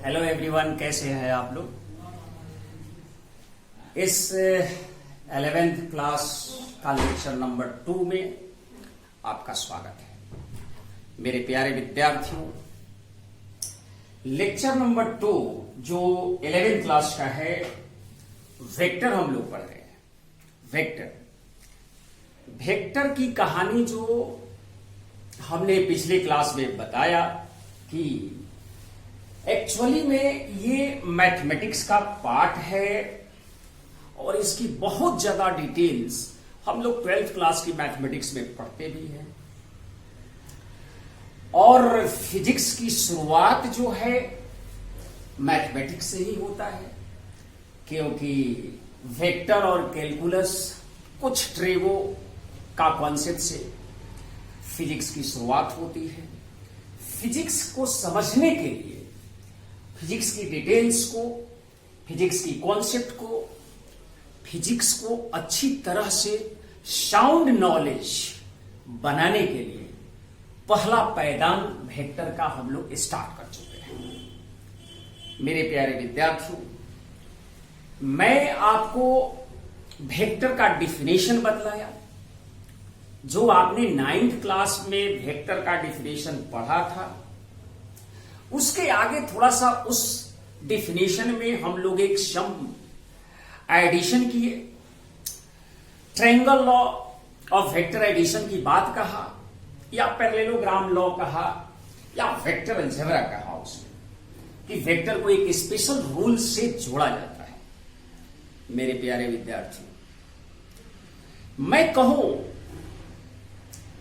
Hello everyone, कैसे हैं आप लोग। इस 11th क्लास का लेक्चर नंबर 2 में आपका स्वागत है। मेरे प्यारे विद्यार्थियों, लेक्चर नंबर 2 जो 11th क्लास का है, वेक्टर हम लोग पढ़ रहे हैं। वेक्टर की कहानी जो हमने पिछले क्लास में बताया कि एक्चुअली में ये मैथमेटिक्स का पार्ट है और इसकी बहुत ज्यादा डिटेल्स हम लोग 12th क्लास की मैथमेटिक्स में पढ़ते भी हैं। और फिजिक्स की शुरुआत जो है मैथमेटिक्स से ही होता है, क्योंकि वेक्टर और कैलकुलस कुछ ट्रेवो का कॉन्सेप्ट से फिजिक्स की शुरुआत होती है। फिजिक्स को समझने के लिए फिजिक्स की डिटेल्स को, फिजिक्स की कॉन्सेप्ट को, फिजिक्स को अच्छी तरह से साउंड नॉलेज बनाने के लिए पहला पायदान वेक्टर का हम लोग स्टार्ट कर चुके हैं। मेरे प्यारे विद्यार्थियों, मैं आपको वेक्टर का डिफिनेशन बतलाया। जो आपने 9th क्लास में वेक्टर का डिफिनेशन पढ़ा था, उसके आगे थोड़ा सा उस डिफिनेशन में हम लोग एक सम एडिशन किए, triangle law of vector addition की बात कहा, या पैरेललोग्राम लॉ कहा, या वेक्टर अलजेब्रा कहा उसमें कि वेक्टर को एक स्पेशल रूल से जोड़ा जाता है। मेरे प्यारे विद्यार्थियों, मैं कहूं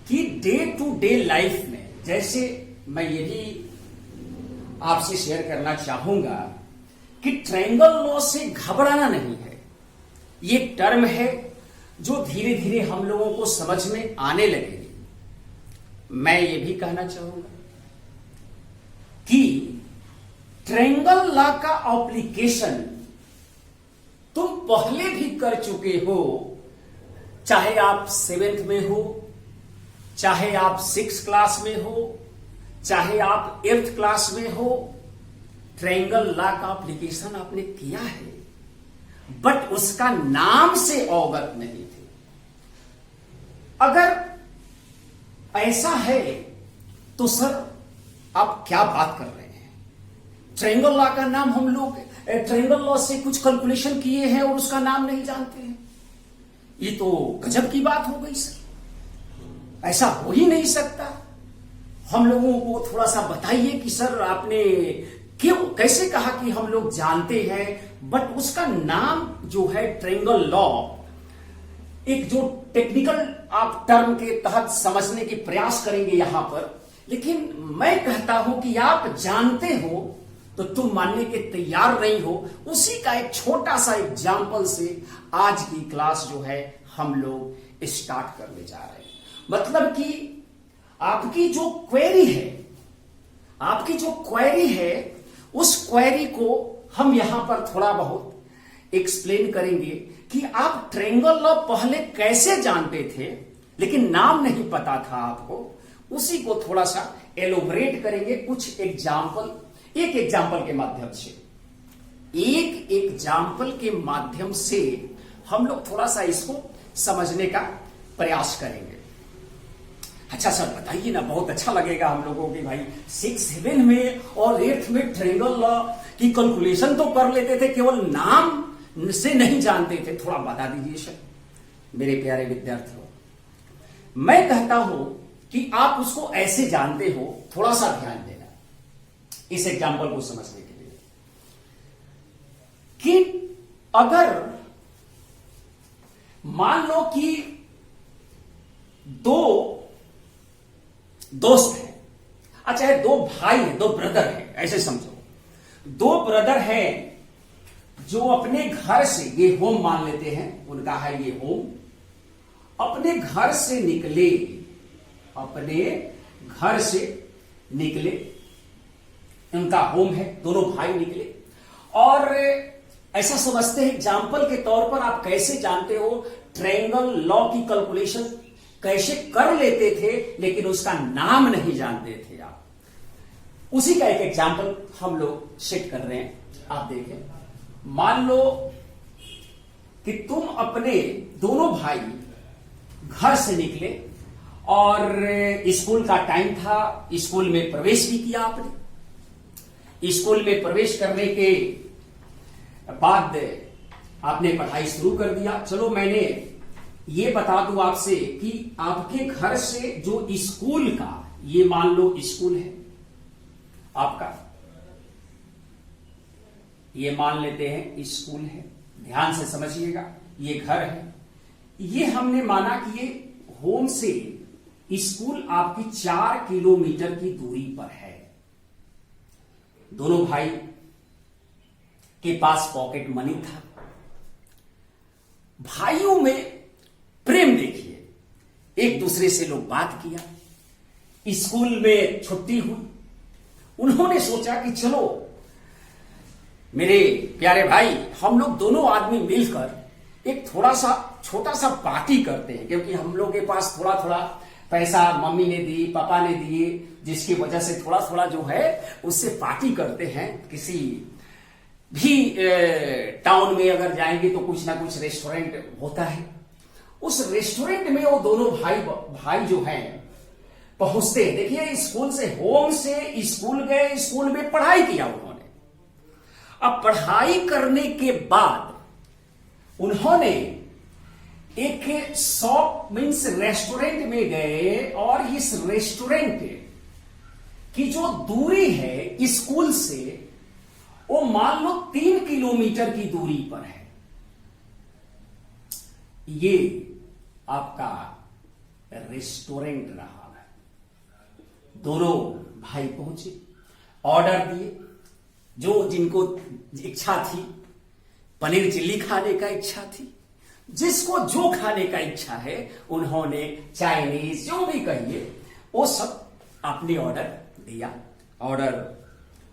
कि डे टू डे लाइफ में, जैसे मैं ये भी आपसे शेयर करना चाहूंगा कि ट्रायंगल लॉ से घबराना नहीं है। ये टर्म है जो धीरे धीरे हम लोगों को समझ में आने लगेगी। मैं ये भी कहना चाहूंगा कि ट्रायंगल लॉ का एप्लीकेशन तुम पहले भी कर चुके हो, चाहे आप 7th में हो, चाहे आप 6th क्लास में हो, चाहे आप 8th क्लास में हो। ट्रायंगल लॉ का एप्लीकेशन आपने किया है, बट उसका नाम से अवगत नहीं थे। अगर ऐसा है तो सर आप क्या बात कर रहे हैं। ट्रायंगल लॉ का नाम हम लोग ट्रायंगल लॉ से कुछ कैलकुलेशन किए हैं और उसका नाम नहीं जानते हैं। ये तो गजब की बात हो गई सर, ऐसा हो ही नहीं सकता। हम लोगों को थोड़ा सा बताइए कि सर आपने क्यों, कैसे कहा कि हम लोग जानते हैं, बट उसका नाम जो है ट्रायंगल लॉ, एक जो टेक्निकल आप टर्म के तहत समझने की प्रयास करेंगे यहां पर। लेकिन मैं कहता हूं कि आप जानते हो तो तुम मानने के तैयार नहीं हो। उसी का एक छोटा सा एग्जाम्पल से आज की क्लास जो है हम लोग स्टार्ट करने जा रहे हैं। मतलब कि आपकी जो क्वेरी है, उस क्वेरी को हम यहां पर थोड़ा बहुत एक्सप्लेन करेंगे कि आप ट्रायंगल लॉ पहले कैसे जानते थे लेकिन नाम नहीं पता था आपको। उसी को थोड़ा सा एलोबरेट करेंगे कुछ एग्जाम्पल, एक एग्जाम्पल के माध्यम से हम लोग थोड़ा सा इसको समझने का प्रयास करेंगे। अच्छा सर बताइए ना, बहुत अच्छा लगेगा हम लोगों की भाई 6, 7 में और 8th में ट्रायंगल लॉ की कैलकुलेशन तो कर लेते थे, केवल नाम से नहीं जानते थे। थोड़ा बता दीजिए सर। मेरे प्यारे विद्यार्थियों, मैं कहता हूं कि आप उसको ऐसे जानते हो, थोड़ा सा ध्यान देना इस एग्जाम्पल को समझने के लिए, कि अगर मान लो कि 2 दोस्त है, अच्छा है, 2 भाई है, 2 ब्रदर है, ऐसे समझो। 2 ब्रदर है जो अपने घर से, ये होम मान लेते हैं, उनका है ये होम, अपने घर से निकले, उनका होम है, दोनों भाई निकले। और ऐसा समझते हैं एग्जाम्पल के तौर पर, आप कैसे जानते हो ट्रायंगल लॉ की कैलकुलेशन कैसे कर लेते थे लेकिन उसका नाम नहीं जानते थे आप। उसी का एक एग्जाम्पल हम लोग सेट कर रहे हैं। आप देखें, मान लो कि तुम अपने दोनों भाई घर से निकले और स्कूल का टाइम था, स्कूल में प्रवेश भी किया आपने। स्कूल में प्रवेश करने के बाद आपने पढ़ाई शुरू कर दिया। चलो मैंने ये बता दूं आपसे कि आपके घर से जो स्कूल का, ये मान लो स्कूल है आपका, ये मान लेते हैं स्कूल है, ध्यान से समझिएगा, ये घर है। ये हमने माना कि ये होम से स्कूल आपकी 4 किलोमीटर की दूरी पर है। दोनों भाई के पास पॉकेट मनी था। भाइयों में प्रेम देखिए, एक दूसरे से लोग बात किया। स्कूल में छुट्टी हुई, उन्होंने सोचा कि चलो मेरे प्यारे भाई, हम लोग दोनों आदमी मिलकर एक थोड़ा सा छोटा सा पार्टी करते हैं, क्योंकि हम लोग के पास थोड़ा थोड़ा पैसा मम्मी ने दी, पापा ने दिए, जिसकी वजह से थोड़ा थोड़ा जो है उससे पार्टी करते हैं। किसी भी टाउन में अगर जाएंगे तो कुछ ना कुछ रेस्टोरेंट होता है, उस रेस्टोरेंट में वो दोनों भाई जो हैं पहुंचते हैं। देखिए, स्कूल से, होम से स्कूल गए, स्कूल में पढ़ाई किया उन्होंने। अब पढ़ाई करने के बाद उन्होंने एक शॉप मीन्स रेस्टोरेंट में गए, और इस रेस्टोरेंट की जो दूरी है स्कूल से, वो मान लो 3 किलोमीटर की दूरी पर है। ये आपका रेस्टोरेंट रहा। दोनों भाई पहुंचे, ऑर्डर दिए, जो जिनको इच्छा थी, पनीर चिल्ली खाने का इच्छा थी, जिसको जो खाने का इच्छा है, उन्होंने चाइनीज जो भी कहिए वो सब आपने ऑर्डर दिया। ऑर्डर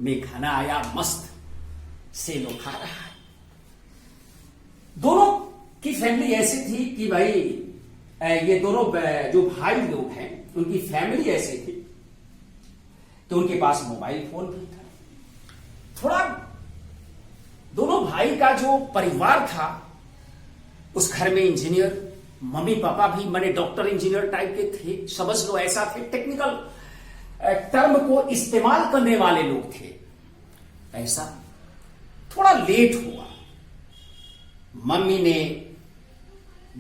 में खाना आया, मस्त से लोग खा रहा है। दोनों की फैमिली ऐसी थी कि भाई, ये दोनों जो भाई लोग हैं उनकी फैमिली ऐसी थी तो उनके पास मोबाइल फोन भी था। थोड़ा दोनों भाई का जो परिवार था, उस घर में इंजीनियर, मम्मी पापा भी माने डॉक्टर इंजीनियर टाइप के थे, समझ लो ऐसा थे, टेक्निकल टर्म को इस्तेमाल करने वाले लोग थे। ऐसा थोड़ा लेट हुआ, मम्मी ने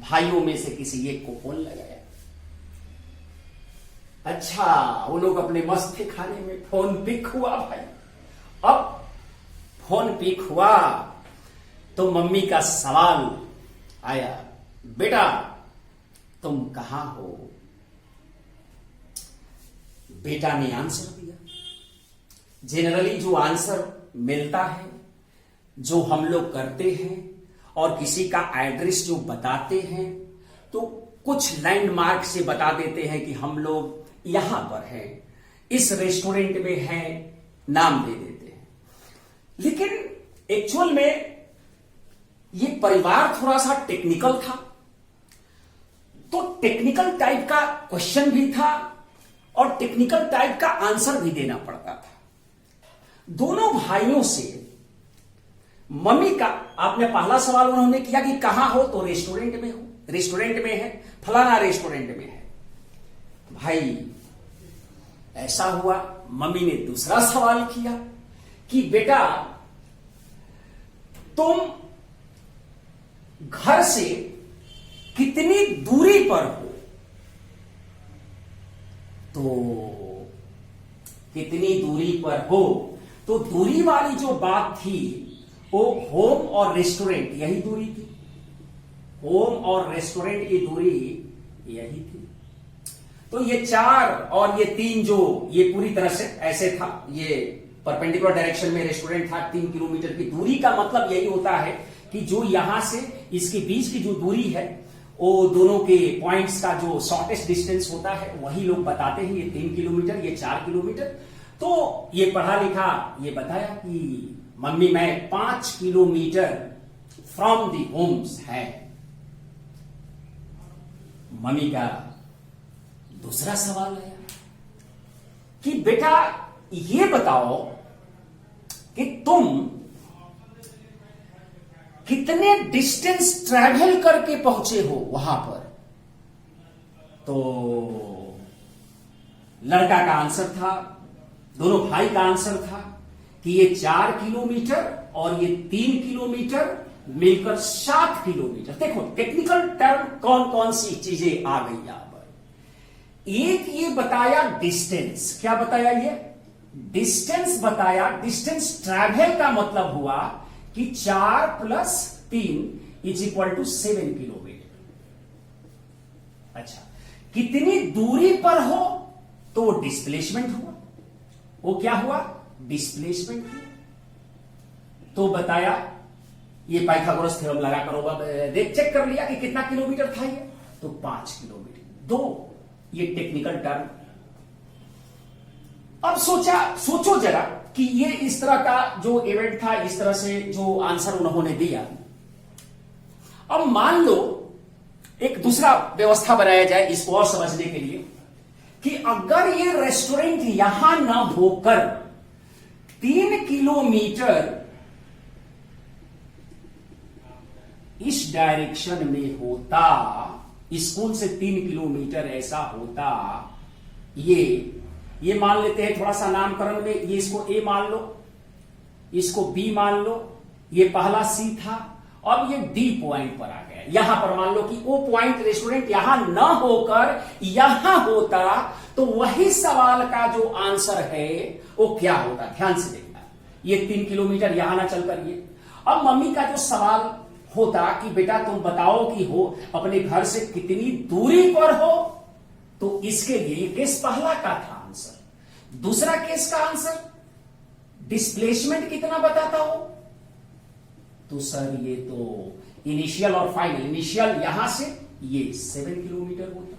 भाइयों में से किसी एक को फोन लगाया। अच्छा, वो लोग अपने मस्त थे खाने में, फोन पिक हुआ भाई। अब फोन पिक हुआ तो मम्मी का सवाल आया, बेटा तुम कहां हो? बेटा ने आंसर दिया। जनरली जो आंसर मिलता है, जो हम लोग करते हैं, और किसी का एड्रेस जो बताते हैं, तो कुछ लैंडमार्क से बता देते हैं कि हम लोग यहां पर हैं, इस रेस्टोरेंट में हैं, नाम दे देते हैं। लेकिन एक्चुअल में ये परिवार थोड़ा सा टेक्निकल था, तो टेक्निकल टाइप का क्वेश्चन भी था और टेक्निकल टाइप का आंसर भी देना पड़ता था। दोनों भाइयों से मम्मी का, आपने पहला सवाल उन्होंने किया कि कहां हो, तो रेस्टोरेंट में हो, रेस्टोरेंट में है, फलाना रेस्टोरेंट में है। भाई ऐसा हुआ, मम्मी ने दूसरा सवाल किया कि बेटा तुम घर से कितनी दूरी पर हो? तो कितनी दूरी पर हो, तो दूरी वाली जो बात थी वो होम और रेस्टोरेंट यही दूरी थी। होम और रेस्टोरेंट की दूरी यही थी। तो ये 4 और ये 3 जो ये पूरी तरह से ऐसे था, ये परपेंडिकुलर डायरेक्शन में रेस्टोरेंट था। 3 किलोमीटर की दूरी का मतलब यही होता है कि जो यहां से इसके बीच की जो दूरी है, वो दोनों के पॉइंट्स का जो शॉर्टेस्ट डिस्टेंस होता है वही लोग बताते हैं। ये 3 किलोमीटर, ये 4 किलोमीटर। तो ये पढ़ा लिखा ये बताया कि मम्मी मैं 5 किलोमीटर फ्रॉम दी होम्स है। मम्मी का दूसरा सवाल आया कि बेटा ये बताओ कि तुम कितने डिस्टेंस ट्रैवल करके पहुंचे हो वहां पर। तो लड़का का आंसर था, दोनों भाई का आंसर था कि ये 4 किलोमीटर और ये 3 किलोमीटर मिलकर 7 किलोमीटर। देखो टेक्निकल टर्म कौन कौन सी चीजें आ गई यहां पर। एक ये बताया डिस्टेंस, क्या बताया ये डिस्टेंस बताया। डिस्टेंस ट्रैवल का मतलब हुआ कि 4 + 3 = 7 किलोमीटर। अच्छा, कितनी दूरी पर हो तो वो डिस्प्लेसमेंट हुआ। वो क्या हुआ, डिस्प्लेसमेंट हुआ। तो बताया ये पाइथागोरस थ्योरम लगाकर होगा, देख चेक कर लिया कि कितना किलोमीटर था ये, तो 5 किलोमीटर। दो ये टेक्निकल टर्म। अब सोचो जरा कि ये इस तरह का जो इवेंट था, इस तरह से जो आंसर उन्होंने दिया। अब मान लो एक दूसरा व्यवस्था बनाया जाए इसको और समझने के लिए कि अगर ये रेस्टोरेंट यहां ना होकर 3 किलोमीटर इस डायरेक्शन में होता, स्कूल से 3 किलोमीटर ऐसा होता, ये मान लेते हैं थोड़ा सा नामकरण में, ये इसको ए मान लो, इसको बी मान लो, ये पहला सी था, अब ये डी पॉइंट पर आ गया। यहां पर मान लो कि वो पॉइंट रेस्टोरेंट यहां ना होकर यहां होता, तो वही सवाल का जो आंसर है वो क्या होता। ध्यान से देखना, ये 3 किलोमीटर यहां ना चलकर ये। अब मम्मी का जो सवाल होता कि बेटा तुम बताओ कि हो अपने घर से कितनी दूरी पर हो, तो इसके लिए केस पहला का था आंसर। दूसरा केस का आंसर डिस्प्लेसमेंट कितना बताता हो, तो सर ये तो इनिशियल और फाइनल, इनिशियल यहां से ये 7 किलोमीटर होता,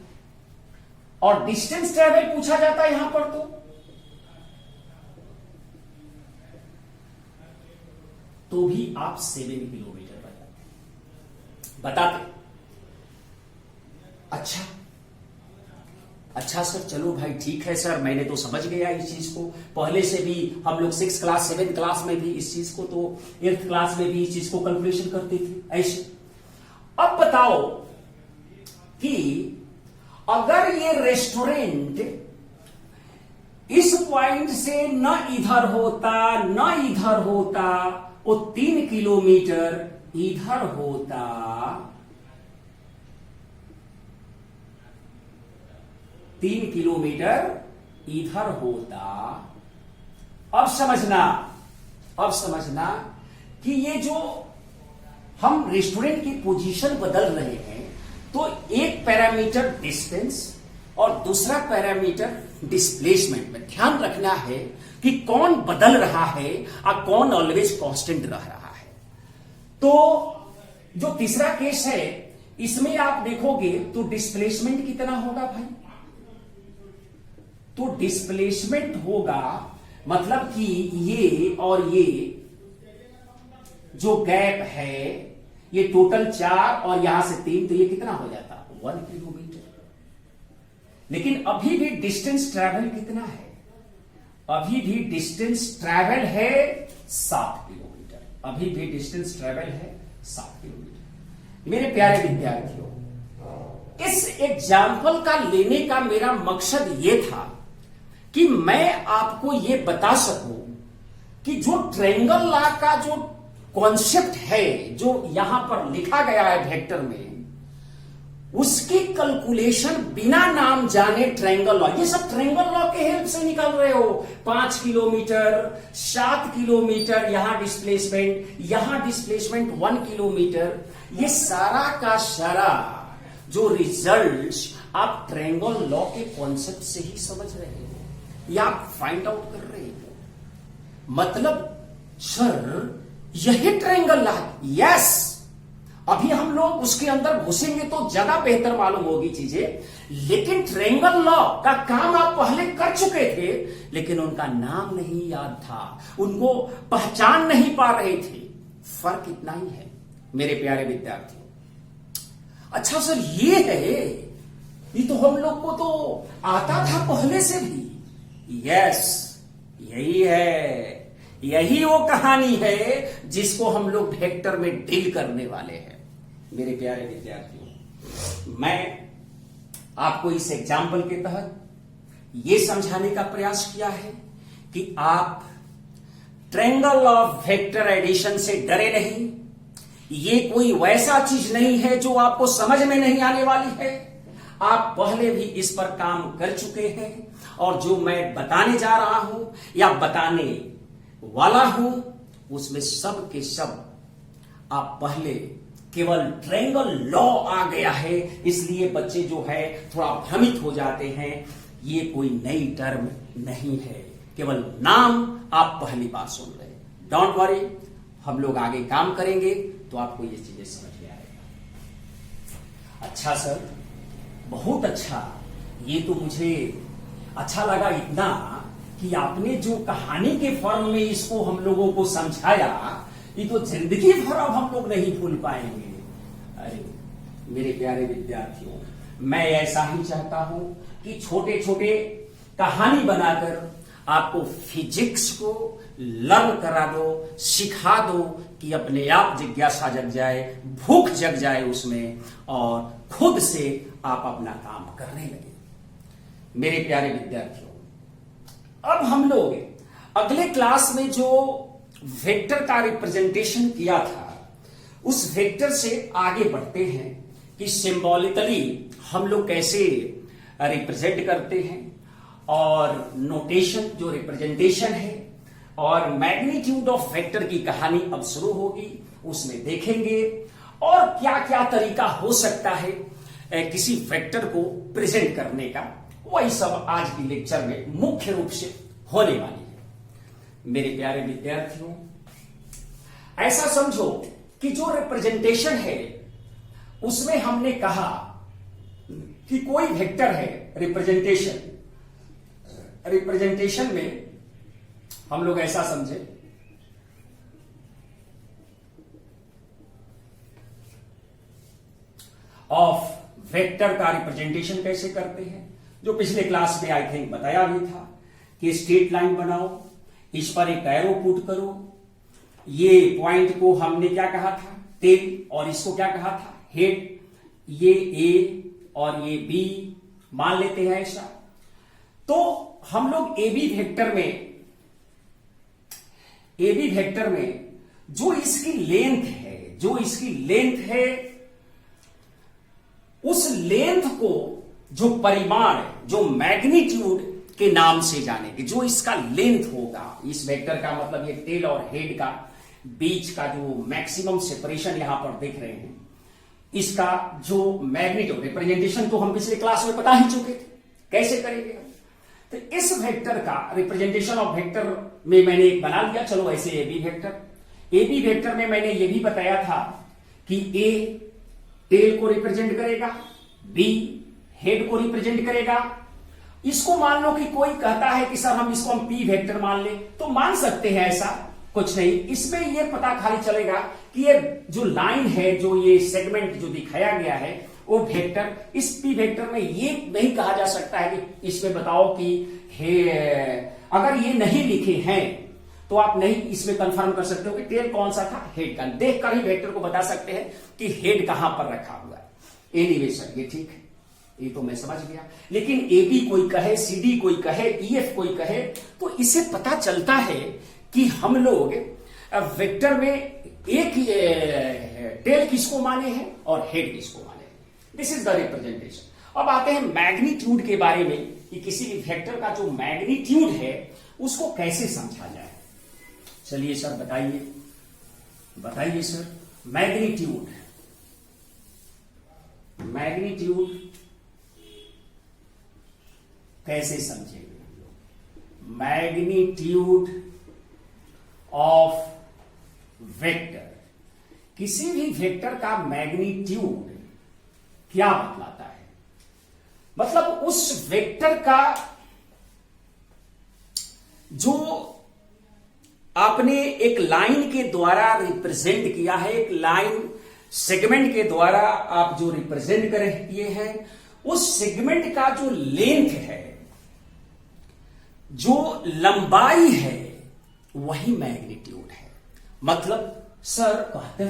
और डिस्टेंस ट्रेवल पूछा जाता है यहां पर, तो भी आप 7 किलोमीटर बताते। अच्छा सर, चलो भाई ठीक है सर, मैंने तो समझ गया इस चीज को। पहले से भी हम लोग 6 क्लास 7 क्लास में भी इस चीज को, तो 8th क्लास में भी इस चीज को कैलकुलेशन करते थे ऐसे। अब बताओ कि अगर ये रेस्टोरेंट इस पॉइंट से न इधर होता न इधर होता, वो 3 किलोमीटर इधर होता, 3 किलोमीटर इधर होता। अब समझना कि ये जो हम रेस्टोरेंट की पोजीशन बदल रहे हैं, तो एक पैरामीटर डिस्टेंस और दूसरा पैरामीटर डिस्प्लेसमेंट में ध्यान रखना है कि कौन बदल रहा है और कौन ऑलवेज कांस्टेंट रह रहा है। तो जो तीसरा केस है इसमें आप देखोगे तो डिस्प्लेसमेंट कितना होगा भाई, तो डिस्प्लेसमेंट होगा मतलब कि ये और ये जो गैप है, ये टोटल 4 और यहां से 3, तो ये कितना हो जाता 1 किलोमीटर। लेकिन अभी भी डिस्टेंस ट्रैवल कितना है, अभी भी डिस्टेंस ट्रैवल है 7 किलोमीटर, अभी भी डिस्टेंस ट्रैवल है 7 किलोमीटर। मेरे प्यारे विद्यार्थियों, इस एग्जाम्पल का लेने का मेरा मकसद यह था कि मैं आपको यह बता सकूं कि जो ट्रायंगल लॉ का जो कॉन्सेप्ट है, जो यहां पर लिखा गया है वेक्टर में, उसकी कैलकुलेशन बिना नाम जाने ट्रायंगल लॉ, ये सब ट्रायंगल लॉ के हेल्प से निकल रहे हो। 5 किलोमीटर, 7 किलोमीटर, यहां डिस्प्लेसमेंट 1 किलोमीटर, ये सारा का सारा जो रिजल्ट्स आप ट्रायंगल लॉ के कॉन्सेप्ट से ही समझ रहे हो या आप फाइंड आउट कर रहे हो। मतलब सर यही ट्रायंगल लॉ, यस, अभी हम लोग उसके अंदर घुसेंगे तो ज्यादा बेहतर मालूम होगी चीजें, लेकिन ट्रायंगल लॉ का काम आप पहले कर चुके थे, लेकिन उनका नाम नहीं याद था, उनको पहचान नहीं पा रहे थे। फर्क इतना ही है मेरे प्यारे विद्यार्थियों। अच्छा सर ये है, ये तो हम लोग को तो आता था पहले से भी, यस, यही है, यही वो कहानी है जिसको हम लोग वेक्टर में डील करने वाले हैं। मेरे प्यारे विद्यार्थियों, मैं आपको इस एग्जाम्पल के तहत यह समझाने का प्रयास किया है कि आप ट्रायंगल ऑफ वेक्टर एडिशन से डरे नहीं। ये कोई वैसा चीज नहीं है जो आपको समझ में नहीं आने वाली है। आप पहले भी इस पर काम कर चुके हैं और जो मैं बताने जा रहा हूं या बताने वाला हूं उसमें सब के सब आप पहले केवल ट्रायंगल लॉ आ गया है, इसलिए बच्चे जो है थोड़ा भ्रमित हो जाते हैं। ये कोई नई टर्म नहीं है, केवल नाम आप पहली बार सुन रहे हैं। डोंट वरी, हम लोग आगे काम करेंगे तो आपको ये चीजें समझ में आएगा। अच्छा सर, बहुत अच्छा। ये तो मुझे अच्छा लगा इतना कि आपने जो कहानी के फॉर्म में इसको हम लोगों को समझाया, ये तो जिंदगी भर अब हम लोग नहीं भूल पाएंगे। अरे मेरे प्यारे विद्यार्थियों, मैं ऐसा ही चाहता हूं कि छोटे छोटे कहानी बनाकर आपको फिजिक्स को लर्न करा दो, सिखा दो कि अपने आप जिज्ञासा जग जाए, भूख जग जाए उसमें और खुद से आप अपना काम करने लगे। मेरे प्यारे विद्यार्थियों, अब हम लोग अगले क्लास में जो वेक्टर का रिप्रेजेंटेशन किया था उस वेक्टर से आगे बढ़ते हैं कि सिंबॉलिकली हम लोग कैसे रिप्रेजेंट करते हैं, और नोटेशन जो रिप्रेजेंटेशन है, और मैग्नीट्यूड ऑफ वेक्टर की कहानी अब शुरू होगी, उसमें देखेंगे और क्या क्या तरीका हो सकता है किसी वेक्टर को प्रेजेंट करने का। वही सब आज की लेक्चर में मुख्य रूप से होने वाली है। मेरे प्यारे विद्यार्थियों, ऐसा समझो कि जो रिप्रेजेंटेशन है उसमें हमने कहा कि कोई वेक्टर है। रिप्रेजेंटेशन में हम लोग ऐसा समझे ऑफ वेक्टर का रिप्रेजेंटेशन कैसे करते हैं, जो पिछले क्लास में आई थिंक बताया भी था कि स्ट्रेट लाइन बनाओ, इस पर एक एरो पुट करो, ये पॉइंट को हमने क्या कहा था, टेल, और इसको क्या कहा था, हेड। ये ए और ये बी मान लेते हैं ऐसा। तो हम लोग ए बी वेक्टर में जो इसकी लेंथ है उस लेंथ को जो परिमाण, जो मैग्नीट्यूड के नाम से जानेंगे। जो इसका लेंथ होगा, इस वेक्टर का मतलब ये टेल और हेड का बीच का जो मैक्सिमम सेपरेशन यहां पर देख रहे हैं, इसका जो मैग्नीट्यूड, रिप्रेजेंटेशन तो हम पिछले क्लास में बता ही चुके थे कैसे करेंगे। तो इस वेक्टर का रिप्रेजेंटेशन ऑफ वेक्टर में मैंने एक बना लिया। चलो ऐसे ए बी वेक्टर में मैंने ये भी बताया था कि ए टेल को रिप्रेजेंट करेगा, बी हेड को रिप्रेजेंट करेगा। इसको मान लो कि कोई कहता है कि सर हम इसको पी वेक्टर मान ले, तो मान सकते हैं, ऐसा कुछ नहीं। इसमें यह पता खाली चलेगा कि ये जो लाइन है, जो ये सेगमेंट जो दिखाया गया है वो वेक्टर, इस पी वेक्टर में ये नहीं कहा जा सकता है कि इसमें बताओ कि अगर ये नहीं लिखे हैं तो आप नहीं इसमें कंफर्म कर सकते हो कि टेल कौन सा था, हेड का। देखकर ही वेक्टर को बता सकते हैं कि हेड कहां पर रखा हुआ है। एनीवे सर, ये ठीक है, ये तो मैं समझ गया। लेकिन ए बी कोई कहे, सी डी कोई कहे, ई एफ कोई कहे, तो इससे पता चलता है कि हम लोग वेक्टर में एक टेल किसको माने हैं और हेड किसको माने हैं। This is the representation. अब आते हैं मैग्नीट्यूड के बारे में कि किसी भी वेक्टर का जो मैग्नीट्यूड है उसको कैसे समझा जाए। चलिए सर बताइए सर, मैग्नीट्यूड कैसे समझेंगे हम लोग। मैग्नीट्यूड ऑफ वेक्टर, किसी भी वेक्टर का मैग्नीट्यूड क्या बतलाता है, मतलब उस वेक्टर का जो आपने एक लाइन के द्वारा रिप्रेजेंट किया है, एक लाइन सेगमेंट के द्वारा आप जो रिप्रेजेंट किए हैं, उस सेगमेंट का जो लेंथ है जो लंबाई है वही मैग्नीट्यूड है। मतलब सर कहते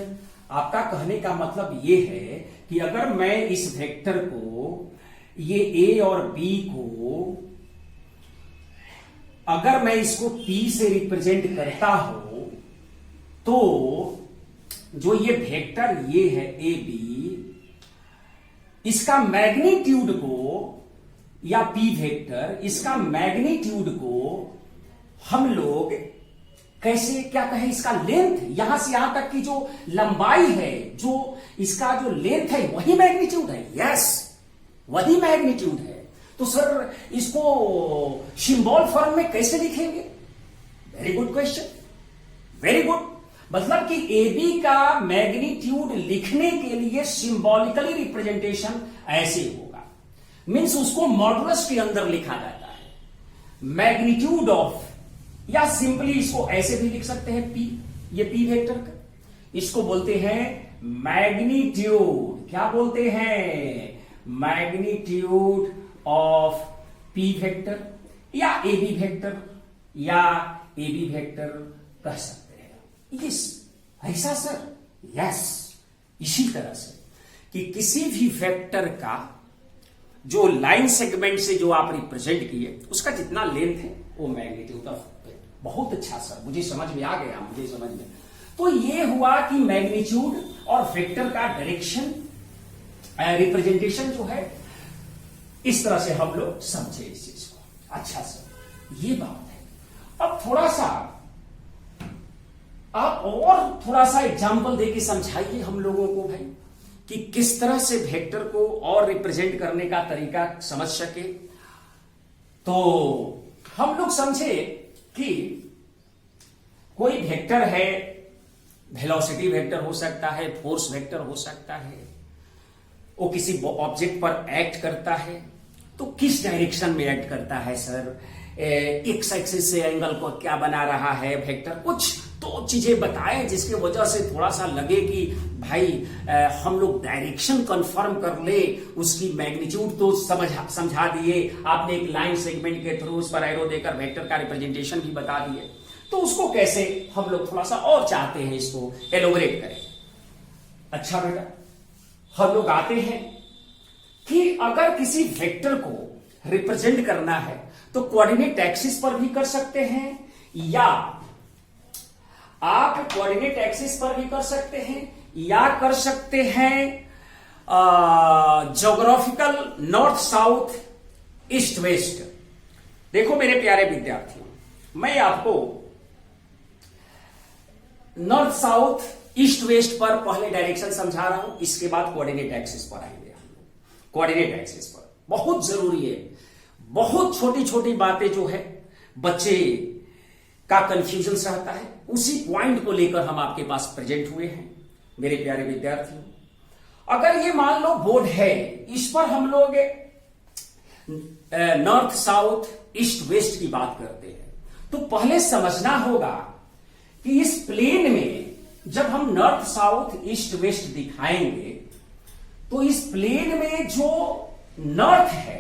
आपका कहने का मतलब यह है कि अगर मैं इस वेक्टर को, ये ए और बी को, अगर मैं इसको पी से रिप्रेजेंट करता हूं तो जो ये वेक्टर ये है ए बी, इसका मैग्नीट्यूड को, या पी वेक्टर, इसका मैग्नीट्यूड को हम लोग कैसे क्या कहें, इसका लेंथ, यहां से यहां तक की जो लंबाई है, जो इसका जो लेंथ है वही मैग्नीट्यूड है। यस, वही मैग्नीट्यूड है। तो सर इसको सिंबल फॉर्म में कैसे लिखेंगे? Very good question, very good. मतलब कि ए बी का मैग्नीट्यूड लिखने के लिए सिंबॉलिकली रिप्रेजेंटेशन ऐसे होगा, मीन्स उसको मॉडुलस के अंदर लिखा जाता है, मैग्नीट्यूड ऑफ, या सिंपली इसको ऐसे भी लिख सकते हैं पी, ये पी वेक्टर का, इसको बोलते हैं मैग्नीट्यूड, क्या बोलते हैं, मैग्नीट्यूड ऑफ पी वेक्टर, या ए बी वेक्टर, या ए बी वेक्टर कह सकते हैं। यस, ऐसा सर, यस, इसी तरह से कि किसी भी वेक्टर का जो लाइन सेगमेंट से जो आप रिप्रेजेंट किए उसका जितना लेंथ है वो मैग्नीट्यूड ऑफ वेक्टर। बहुत अच्छा सर, मुझे समझ में आ गया, मुझे समझ में। तो ये हुआ कि मैग्नीट्यूड और वेक्टर का डायरेक्शन रिप्रेजेंटेशन जो है, इस तरह से हम लोग समझे इस चीज को। अच्छा सर, ये बात है। अब थोड़ा सा आप और थोड़ा सा एग्जाम्पल देके समझाइए हम लोगों को भाई, कि किस तरह से वेक्टर को और रिप्रेजेंट करने का तरीका समझ सके। तो हम लोग समझे कि कोई वेक्टर है, वेलोसिटी वेक्टर हो सकता है, फोर्स वेक्टर हो सकता है, वो किसी ऑब्जेक्ट पर एक्ट करता है, तो किस डायरेक्शन में एक्ट करता है सर, एक्स एक्सिस से एंगल को क्या बना रहा है वेक्टर, कुछ तो चीजें बताएं जिसकी वजह से थोड़ा सा लगे कि भाई हम लोग डायरेक्शन कंफर्म कर ले, उसकी मैग्नीट्यूड तो समझा दिए आपने, एक लाइन सेगमेंट के थ्रू उस पर एरो देकर वेक्टर का रिप्रेजेंटेशन भी बता दिए, तो उसको कैसे हम लोग थोड़ा सा और चाहते हैं इसको एलोबरेट करें। अच्छा बेटा, हम लोग आते हैं कि अगर किसी वेक्टर को रिप्रेजेंट करना है तो कोऑर्डिनेट एक्सिस पर भी कर सकते हैं, या आप कोऑर्डिनेट एक्सिस पर भी कर सकते हैं, या कर सकते हैं geographical north south east west. देखो मेरे प्यारे विद्यार्थियों, मैं आपको नॉर्थ साउथ ईस्ट वेस्ट पर पहले डायरेक्शन समझा रहा हूं, इसके बाद कोऑर्डिनेट एक्सिस पर आएंगे हम लोग। कोऑर्डिनेट एक्सिस पर बहुत जरूरी है, बहुत छोटी छोटी बातें जो है बच्चे का कंफ्यूजन रहता है, उसी पॉइंट को लेकर हम आपके पास प्रेजेंट हुए हैं मेरे प्यारे विद्यार्थियों। अगर ये मान लो बोर्ड है, इस पर हम लोग नॉर्थ साउथ ईस्ट वेस्ट की बात करते हैं, तो पहले समझना होगा कि इस प्लेन में जब हम नॉर्थ साउथ ईस्ट वेस्ट दिखाएंगे तो इस प्लेन में जो नॉर्थ है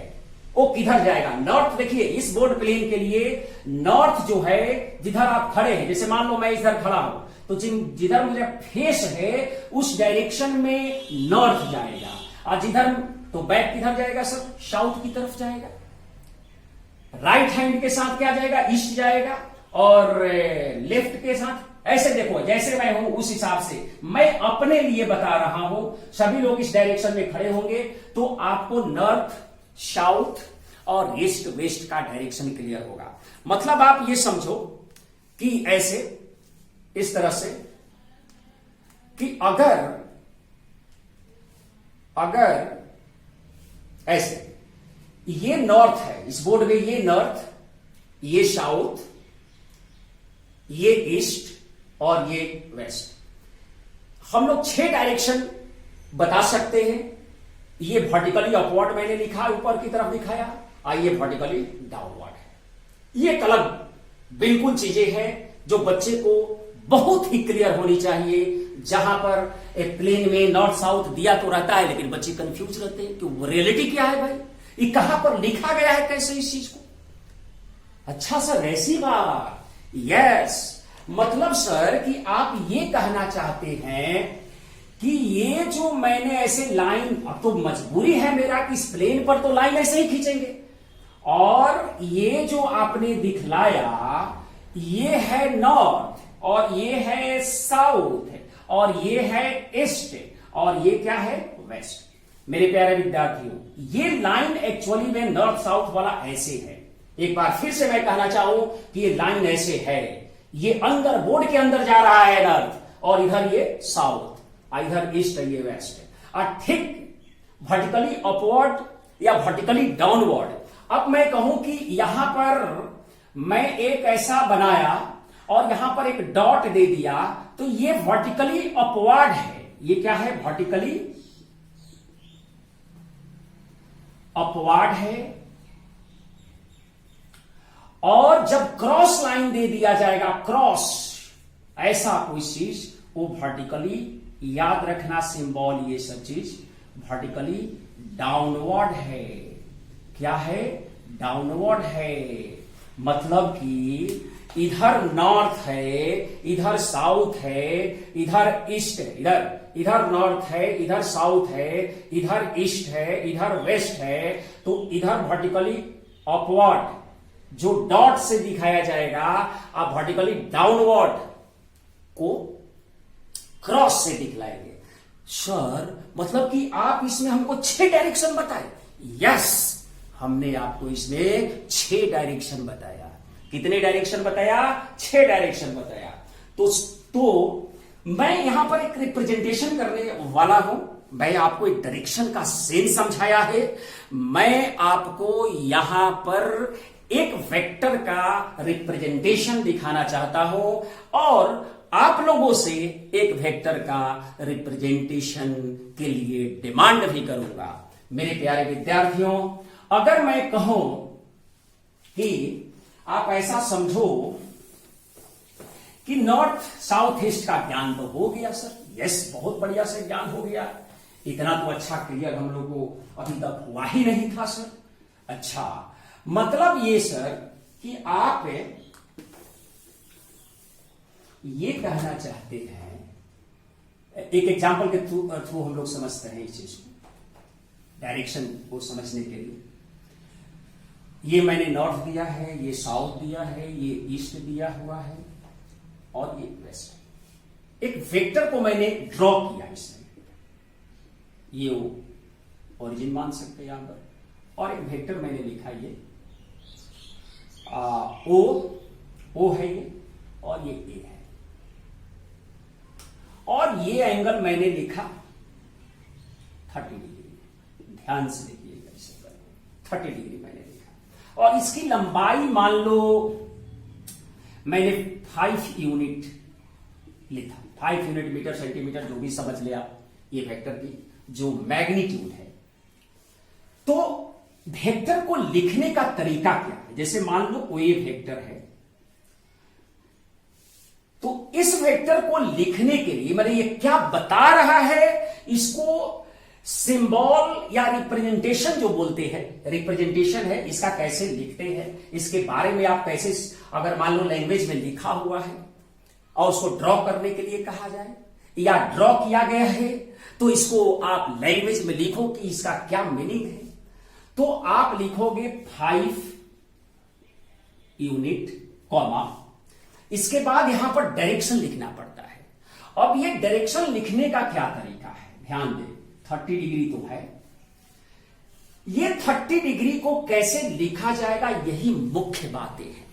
वो किधर जाएगा। नॉर्थ देखिए, इस बोर्ड प्लेन के लिए नॉर्थ जो है, जिधर आप खड़े हैं, जैसे मान लो मैं इधर खड़ा हूं तो जिधर मेरा फेस है उस डायरेक्शन में नॉर्थ जाएगा, और जिधर तो बैक किधर जाएगा सर, साउथ की तरफ जाएगा। राइट हैंड के साथ क्या जाएगा, ईस्ट जाएगा, और लेफ्ट के साथ ऐसे देखो, जैसे मैं हूं उस हिसाब से मैं अपने लिए बता रहा हूं। सभी लोग इस डायरेक्शन में खड़े होंगे तो आपको नॉर्थ साउथ और ईस्ट वेस्ट का डायरेक्शन क्लियर होगा। मतलब आप ये समझो कि ऐसे, इस तरह से कि अगर ऐसे ये नॉर्थ है, इस बोर्ड में ये नॉर्थ, ये साउथ, ये ईस्ट और ये वेस्ट, हम लोग 6 डायरेक्शन बता सकते हैं। ये वर्टिकली अपवर्ड मैंने लिखा, ऊपर की तरफ दिखाया, और ये वर्टिकली डाउनवर्ड है। ये अलग बिल्कुल चीजें हैं जो बच्चे को बहुत ही क्लियर होनी चाहिए। जहां पर एक प्लेन में नॉर्थ साउथ दिया तो रहता है, लेकिन बच्चे कंफ्यूज रहते हैं कि वो रियलिटी क्या है भाई, ये कहां पर लिखा गया है, कैसे इस चीज को। अच्छा सर, ऐसी बात। यस, मतलब सर कि आप ये कहना चाहते हैं कि ये जो मैंने ऐसे लाइन, अब तो मजबूरी है मेरा कि इस प्लेन पर तो लाइन ऐसे ही खींचेंगे, और ये जो आपने दिखलाया ये है नॉर्थ और ये है साउथ और ये है ईस्ट और ये क्या है, वेस्ट। मेरे प्यारे विद्यार्थियों, ये लाइन एक्चुअली में नॉर्थ साउथ वाला ऐसे है। एक बार फिर से मैं कहना चाहूं कि ये लाइन ऐसे है, ये अंदर बोर्ड के अंदर जा रहा है नॉर्थ और इधर ये साउथ, इधर ईस्ट है, ये वेस्ट है। ठीक वर्टिकली अपवर्ड या वर्टिकली डाउनवर्ड। अब मैं कहूं कि यहां पर मैं एक ऐसा बनाया और यहां पर एक डॉट दे दिया, तो ये वर्टिकली अपवर्ड है। ये क्या है, वर्टिकली अपवर्ड है। और जब क्रॉस लाइन दे दिया जाएगा, क्रॉस ऐसा कोई चीज, वो वर्टिकली, याद रखना सिंबल, ये सब चीज वर्टिकली डाउनवर्ड है। क्या है, डाउनवर्ड है। मतलब कि इधर नॉर्थ है, इधर साउथ है, इधर ईस्ट है, इधर नॉर्थ है, इधर साउथ है, इधर ईस्ट है, इधर वेस्ट है, तो इधर वर्टिकली अपवर्ड जो डॉट से दिखाया जाएगा, आप वर्टिकली डाउनवर्ड को क्रॉस से दिखलाएंगे। सर मतलब कि आप इसमें हमको 6 डायरेक्शन बताए। यस, हमने आपको इसमें 6 डायरेक्शन बताया। कितने डायरेक्शन बताया, 6 डायरेक्शन बताया। तो मैं यहां पर एक रिप्रेजेंटेशन करने वाला हूं। मैं आपको एक डायरेक्शन का सेंस समझाया है। मैं आपको यहां पर एक वेक्टर का रिप्रेजेंटेशन दिखाना चाहता हूं और आप लोगों से एक वेक्टर का रिप्रेजेंटेशन के लिए डिमांड भी करूंगा। मेरे प्यारे विद्यार्थियों, अगर मैं कहूं कि आप ऐसा समझो कि नॉर्थ साउथ ईस्ट का ज्ञान तो हो गया सर। यस, बहुत बढ़िया से ज्ञान हो गया। इतना तो अच्छा क्लियर हम लोग को अभी तक हुआ ही नहीं था सर। अच्छा, मतलब ये सर कि आप ये कहना चाहते हैं, एक एग्जांपल के थ्रू हम लोग समझते हैं इस चीज को, डायरेक्शन को समझने के लिए। ये मैंने नॉर्थ दिया है, ये साउथ दिया है, ये ईस्ट दिया हुआ है और ये वेस्ट है। एक वेक्टर को मैंने ड्रॉ किया इसमें, ये ओरिजिन मान सकते हैं यहां पर, और एक वेक्टर मैंने लिखा ये ओ है ये, और ये ए है, और ये एंगल मैंने लिखा 30 डिग्री। ध्यान से देखिएगा, इसे 30 डिग्री मैंने लिखा, और इसकी लंबाई मान लो मैंने 5 यूनिट लिखा। 5 यूनिट मीटर सेंटीमीटर जो भी समझ ले आप, ये वेक्टर की जो मैग्नीट्यूड है। तो वेक्टर को लिखने का तरीका क्या है, जैसे मान लो कोई वेक्टर है, तो इस वेक्टर को लिखने के लिए मैंने ये क्या बता रहा है, इसको सिंबल या रिप्रेजेंटेशन जो बोलते हैं, रिप्रेजेंटेशन है, इसका कैसे लिखते हैं, इसके बारे में आप कैसे, अगर मान लो लैंग्वेज में लिखा हुआ है और उसको ड्रॉ करने के लिए कहा जाए या ड्रॉ किया गया है, तो इसको आप लैंग्वेज में लिखो कि इसका क्या मीनिंग है। तो आप लिखोगे 5 यूनिट कॉमा, इसके बाद यहां पर डायरेक्शन लिखना पड़ता है। अब ये डायरेक्शन लिखने का क्या तरीका है, ध्यान दें। 30 डिग्री तो है, ये 30 डिग्री को कैसे लिखा जाएगा, यही मुख्य बातें हैं।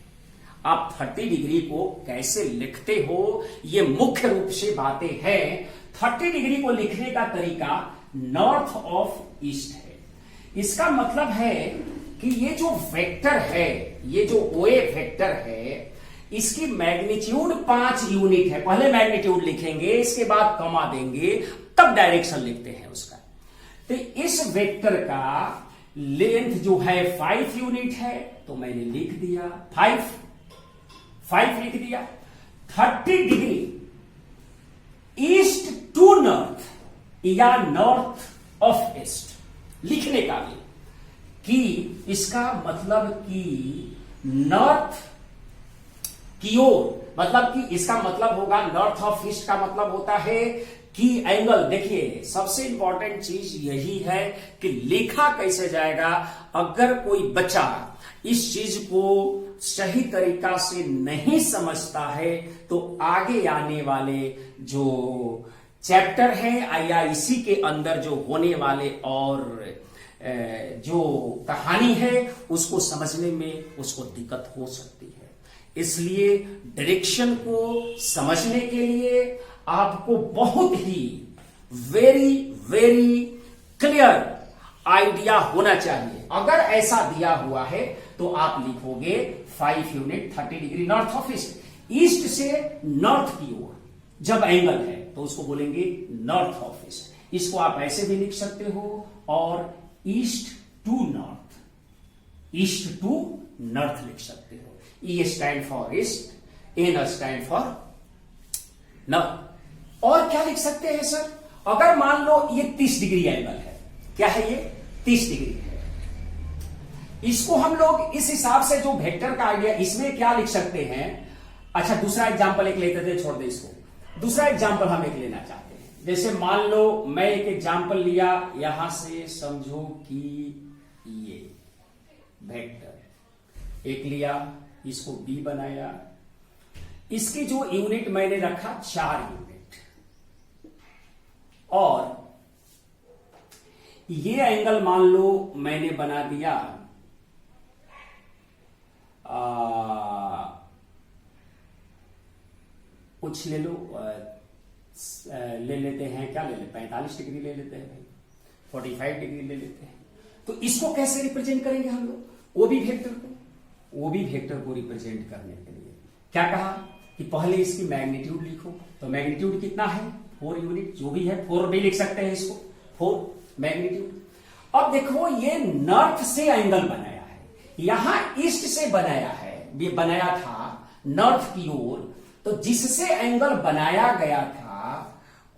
आप 30 डिग्री को कैसे लिखते हो, ये मुख्य रूप से बातें हैं। 30 डिग्री को लिखने का तरीका नॉर्थ ऑफ ईस्ट है। इसका मतलब है कि ये जो वेक्टर है, ये जो ओए वेक्टर है, इसकी मैग्नीट्यूड 5 यूनिट है। पहले मैग्नीट्यूड लिखेंगे, इसके बाद कॉमा देंगे, तब डायरेक्शन लिखते हैं उसका। तो इस वेक्टर का लेंथ जो है 5 यूनिट है, तो मैंने लिख दिया 5 लिख दिया। 30 डिग्री ईस्ट टू नॉर्थ या नॉर्थ ऑफ ईस्ट लिखने का भी, कि इसका मतलब कि नॉर्थ की ओर, मतलब कि इसका मतलब होगा नॉर्थ ऑफ ईस्ट का मतलब होता है कि एंगल, देखिए सबसे इंपॉर्टेंट चीज यही है कि लिखा कैसे जाएगा। अगर कोई बच्चा इस चीज को सही तरीका से नहीं समझता है तो आगे आने वाले जो चैप्टर है या इसी के अंदर जो होने वाले और जो कहानी है उसको समझने में उसको दिक्कत हो सकती है। इसलिए डायरेक्शन को समझने के लिए आपको बहुत ही वेरी वेरी क्लियर आइडिया होना चाहिए। अगर ऐसा दिया हुआ है तो आप लिखोगे 5 unit 30 degree north of east, east से नॉर्थ की ओर जब एंगल है तो उसको बोलेंगे नॉर्थ ऑफ ईस्ट। इसको आप ऐसे भी लिख सकते हो और east to north, east to north लिख सकते हो। E stand for east, N stand for north. और क्या लिख सकते हैं सर, अगर मान लो ये 30 डिग्री एंगल है, क्या है ये 30 डिग्री है, इसको हम लोग इस हिसाब से जो वेक्टर का आइडिया, इसमें क्या लिख सकते हैं। अच्छा दूसरा एग्जांपल एक लेते थे, छोड़ दे इसको, दूसरा एग्जांपल हम एक लेना चाहते हैं। जैसे मान लो मैं एक एग्जांपल लिया, यहां से समझो कि ये वेक्टर एक लिया, इसको बी बनाया, इसकी जो यूनिट मैंने रखा 4 यूनिट, और ये एंगल मान लो मैंने बना दिया कुछ ले लो, ले लेते हैं, क्या ले लेते, 45 डिग्री ले लेते हैं भाई, 45 डिग्री ले लेते हैं। तो इसको कैसे रिप्रेजेंट करेंगे हम लोग, वो भी वेक्टर को रिप्रेजेंट करने के लिए क्या कहा कि पहले इसकी मैग्नीट्यूड लिखो। तो मैग्नीट्यूड कितना है 4 यूनिट, जो भी है 4 भी लिख सकते हैं इसको, 4 मैग्नीट्यूड। अब देखो ये नॉर्थ से एंगल बनाया है, यहां ईस्ट से बनाया है, ये बनाया था नॉर्थ की ओर, तो जिससे एंगल बनाया गया था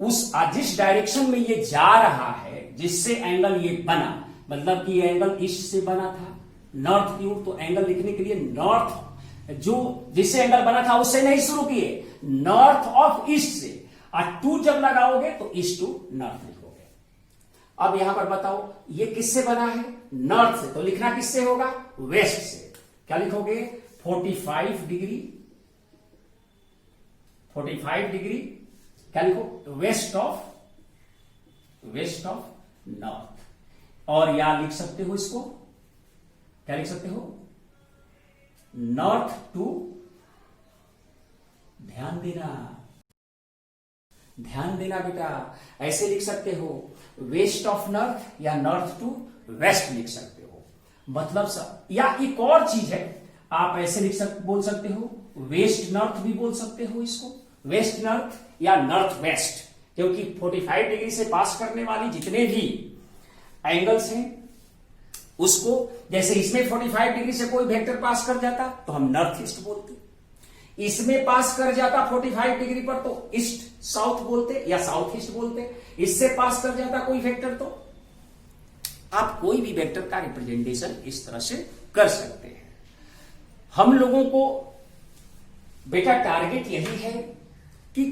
उस जिस डायरेक्शन में ये जा रहा है, जिससे एंगल ये बना, मतलब कि ये एंगल ईस्ट से बना था नॉर्थ की ओर, तो एंगल लिखने के लिए नॉर्थ जो जिससे एंगल बना था उससे नहीं शुरू किए, नॉर्थ ऑफ ईस्ट से, और 2 जब लगाओगे तो ईस्ट टू नॉर्थ लिखोगे। अब यहां पर बताओ ये किससे बना है, नॉर्थ से, तो लिखना किससे होगा, वेस्ट से। क्या लिखोगे 45 डिग्री, 45 डिग्री क्या लिखो, वेस्ट ऑफ नॉर्थ। और या लिख सकते हो इसको, क्या लिख सकते हो, नॉर्थ टू, ध्यान देना बेटा, ऐसे लिख सकते हो, वेस्ट ऑफ नॉर्थ या नॉर्थ टू वेस्ट लिख सकते हो। मतलब सब, या एक और चीज है, आप ऐसे बोल सकते हो, वेस्ट नॉर्थ भी बोल सकते हो इसको, वेस्ट नॉर्थ या नॉर्थ वेस्ट, क्योंकि 45 डिग्री से पास करने वाली जितने भी एंगल्स हैं उसको, जैसे इसमें 45 डिग्री से कोई वेक्टर पास कर जाता तो हम नॉर्थ ईस्ट बोलते, इसमें पास कर जाता 45 डिग्री पर तो ईस्ट साउथ बोलते या साउथ ईस्ट बोलते, इससे पास कर जाता कोई वेक्टर तो आप कोई भी वेक्टर का रिप्रेजेंटेशन इस तरह से कर सकते हैं। हम लोगों को बेटा टारगेट यही है कि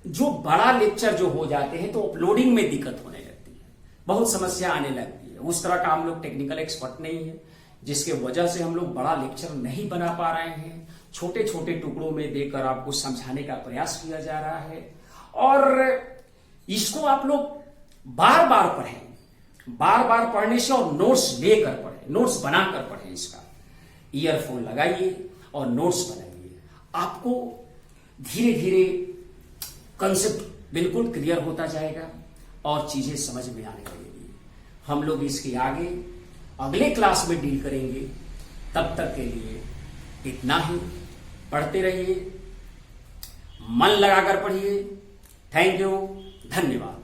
जो बड़ा लेक्चर जो हो जाते हैं तो अपलोडिंग में दिक्कत होने लगती है, बहुत समस्या आने लगती है, उस तरह का हम लोग टेक्निकल एक्सपर्ट नहीं है, जिसके वजह से हम लोग बड़ा लेक्चर नहीं बना पा रहे हैं, छोटे छोटे टुकड़ों में देकर आपको समझाने का प्रयास किया जा रहा है। और इसको आप लोग बार बार पढ़ें, बार बार पढ़ने से, और नोट्स लेकर पढ़ें, नोट्स बनाकर पढ़ें, इसका ईयरफोन लगाइए और नोट्स बनाइए, आपको धीरे धीरे कंसेप्ट बिल्कुल क्लियर होता जाएगा और चीजें समझ में आने लगेगी। हम लोग इसके आगे अगले क्लास में डील करेंगे, तब तक के लिए इतना ही। पढ़ते रहिए, मन लगाकर पढ़िए। थैंक यू, धन्यवाद।